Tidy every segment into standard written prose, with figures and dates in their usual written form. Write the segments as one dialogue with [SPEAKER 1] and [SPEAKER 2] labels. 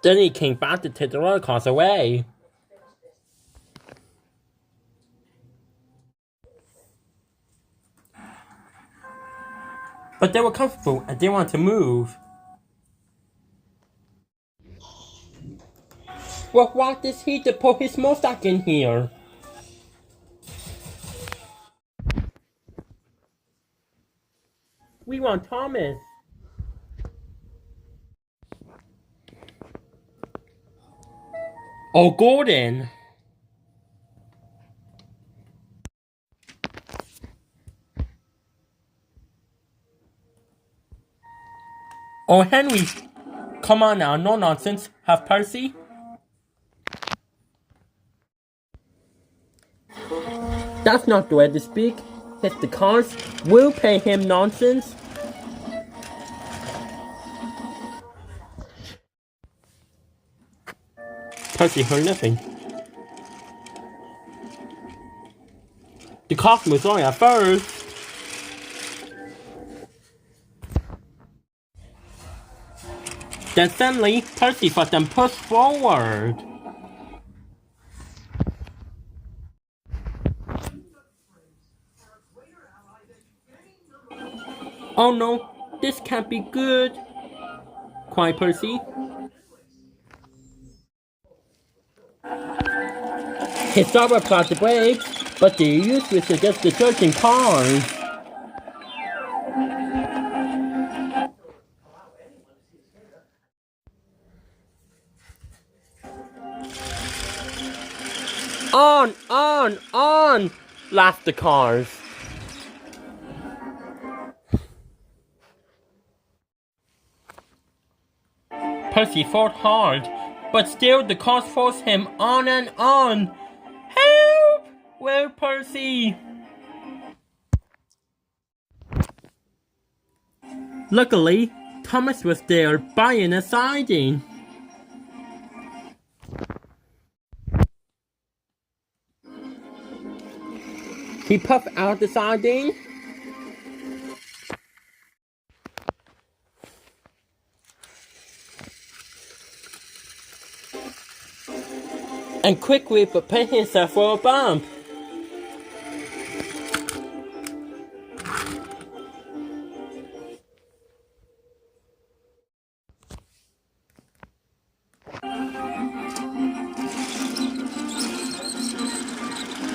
[SPEAKER 1] Then he came back to take the roller cars away. But they were comfortable and didn't want to move. Well, why does he to put his mustache in here? We want Thomas. Oh, Gordon. Oh, Henry. Come on now, no nonsense. Have Percy. That's not the way to speak. Hit the cars. We'll pay him nonsense. Percy heard nothing. The cost was only at first. Then suddenly, Percy felt them push forward. Oh no, this can't be good, cried Percy. He thought about the brakes, but they're useless against the surging cars. On! Laughed the cars. Percy fought hard, but still the cars forced him on and on. Help! Where, Percy? Luckily, Thomas was there buying a siding. He puffed out the siding. And quickly prepared himself for a bump.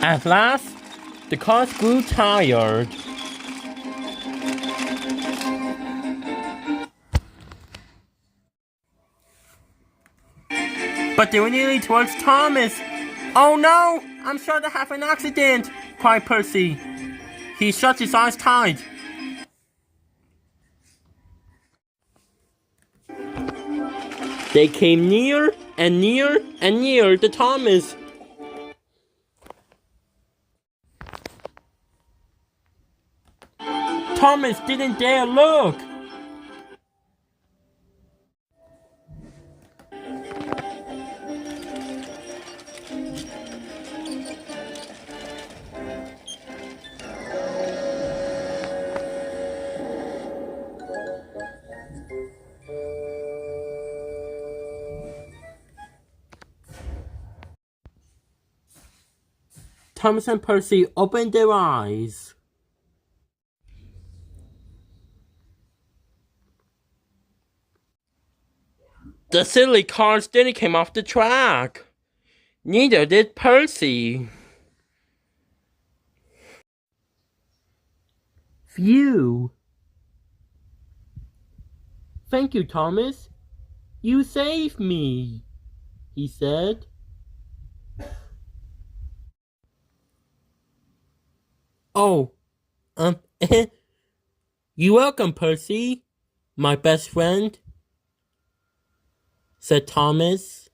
[SPEAKER 1] At last, the cars grew tired. But they were nearly towards Thomas. Oh no! I'm sure to have an accident, cried Percy. He shut his eyes tight. They came near and near and near to Thomas. Thomas didn't dare look. Thomas and Percy opened their eyes. The silly cars didn't come off the track. Neither did Percy. Phew. Thank you, Thomas. You saved me, he said. Oh, you're welcome, Percy, my best friend, said Thomas.